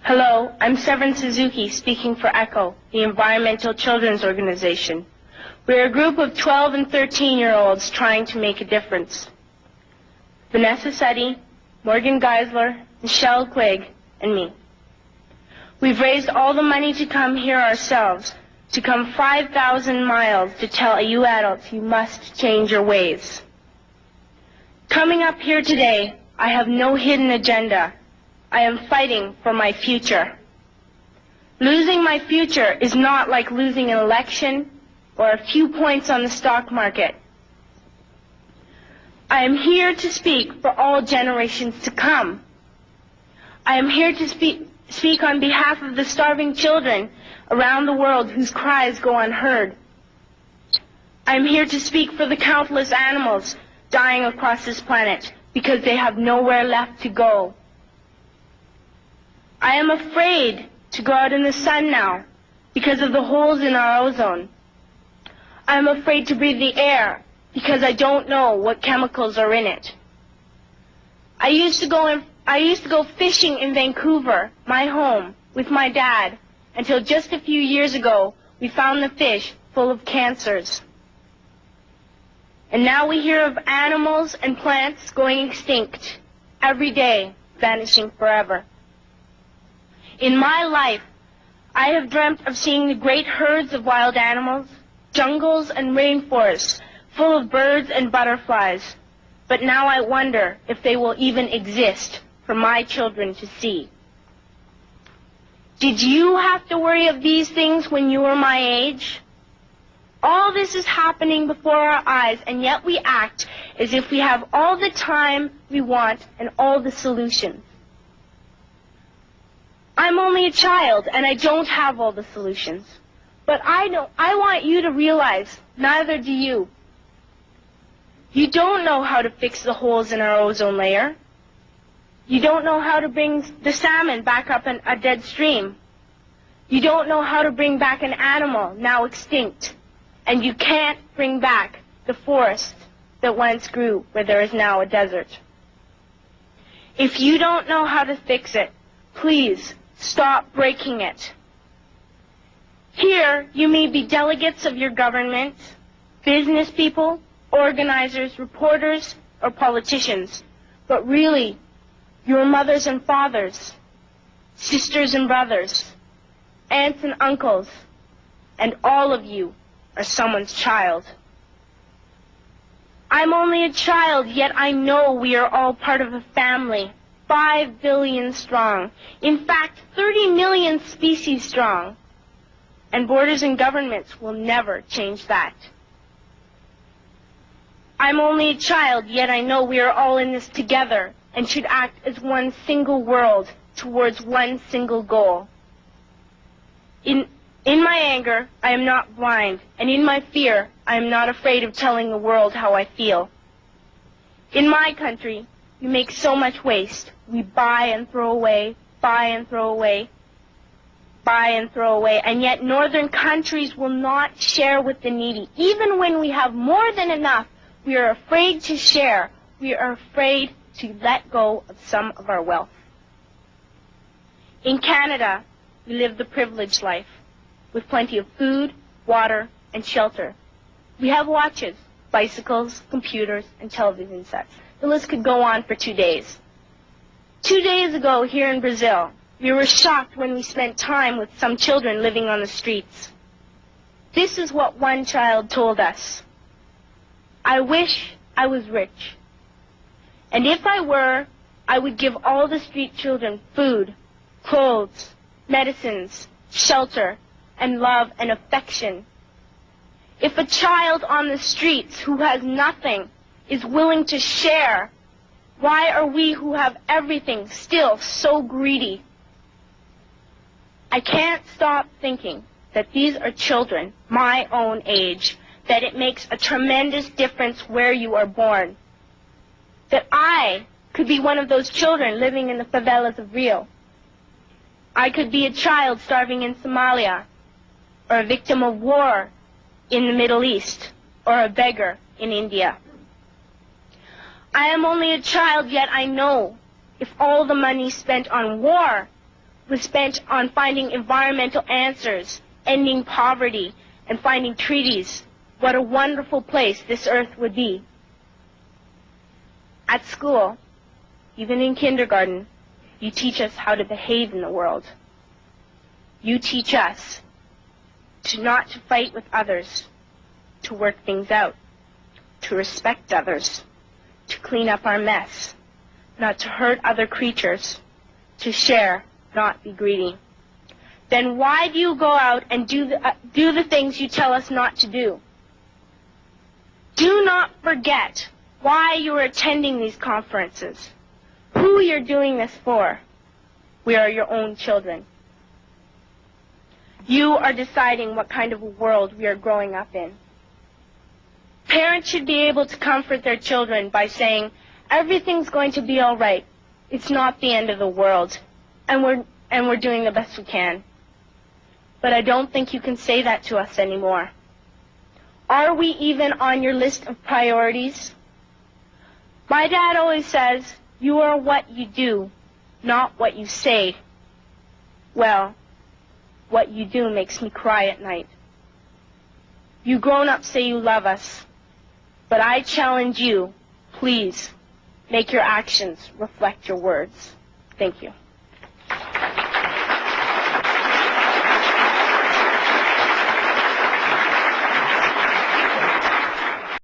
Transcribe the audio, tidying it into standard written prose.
Hello, I'm Severin Suzuki speaking for ECHO, the Environmental Children's Organization. We're a group of 12 and 13-year-olds trying to make a difference. Vanessa Seti, Morgan Geisler, Michelle Quigg, and me. We've raised all the money to come here ourselves, to come 5,000 miles to tell you adults you must change your ways. Coming up here today, I have no hidden agenda. I am fighting for my future. Losing my future is not like losing an election or a few points on the stock market. I am here to speak for all generations to come. I am here to speak on behalf of the starving children around the world whose cries go unheard. I am here to speak for the countless animals dying across this planet because they have nowhere left to go. I am afraid to go out in the sun now because of the holes in our ozone. I am afraid to breathe the air because I don't know what chemicals are in it. I used to go fishing in Vancouver, my home, with my dad, until just a few years ago we found the fish full of cancers. And now we hear of animals and plants going extinct, every day vanishing forever. In my life, I have dreamt of seeing the great herds of wild animals, jungles and rainforests full of birds and butterflies. But now I wonder if they will even exist for my children to see. Did you have to worry of these things when you were my age? All this is happening before our eyes, and yet we act as if we have all the time we want and all the solutions. I'm only a child, and I don't have all the solutions. But I want you to realize, neither do you. You don't know how to fix the holes in our ozone layer. You don't know how to bring the salmon back up a dead stream. You don't know how to bring back an animal now extinct. And you can't bring back the forest that once grew where there is now a desert. If you don't know how to fix it, please stop breaking it. Here, you may be delegates of your government, business people, organizers, reporters, or politicians, but really, your mothers and fathers, sisters and brothers, aunts and uncles, and all of you are someone's child. I'm only a child, yet I know we are all part of a family, 5 billion strong. In fact, 30 million species strong. And borders and governments will never change that. I'm only a child, yet I know we are all in this together and should act as one single world towards one single goal. In my anger, I am not blind, and in my fear, I am not afraid of telling the world how I feel. In my country, we make so much waste. We buy and throw away, buy and throw away, buy and throw away, and yet northern countries will not share with the needy. Even when we have more than enough, we are afraid to share. We are afraid to let go of some of our wealth. In Canada, we live the privileged life, with plenty of food, water, and shelter. We have watches, bicycles, computers, and television sets. The list could go on for 2 days. 2 days ago, here in Brazil, we were shocked when we spent time with some children living on the streets. This is what one child told us. I wish I was rich. And if I were, I would give all the street children food, clothes, medicines, shelter, and love and affection. If a child on the streets who has nothing is willing to share, why are we who have everything still so greedy? I can't stop thinking that these are children my own age, that it makes a tremendous difference where you are born. That I could be one of those children living in the favelas of Rio. I could be a child starving in Somalia, or a victim of war in the Middle East, or a beggar in India. I am only a child, yet I know if all the money spent on war was spent on finding environmental answers, ending poverty, and finding treaties, what a wonderful place this earth would be. At school, even in kindergarten, you teach us how to behave in the world. You teach us not to fight with others, to work things out, to respect others, to clean up our mess, not to hurt other creatures, to share, not be greedy. Then why do you go out and do the things you tell us not to do? Do not forget why you are attending these conferences, who you're doing this for. We are your own children. You are deciding what kind of a world we are growing up in. Parents should be able to comfort their children by saying, everything's going to be all right. It's not the end of the world, and we're doing the best we can. But I don't think you can say that to us anymore. Are we even on your list of priorities? My dad always says, you are what you do, not what you say. Well, what you do makes me cry at night. You grown-ups say you love us, but I challenge you, please, make your actions reflect your words. Thank you.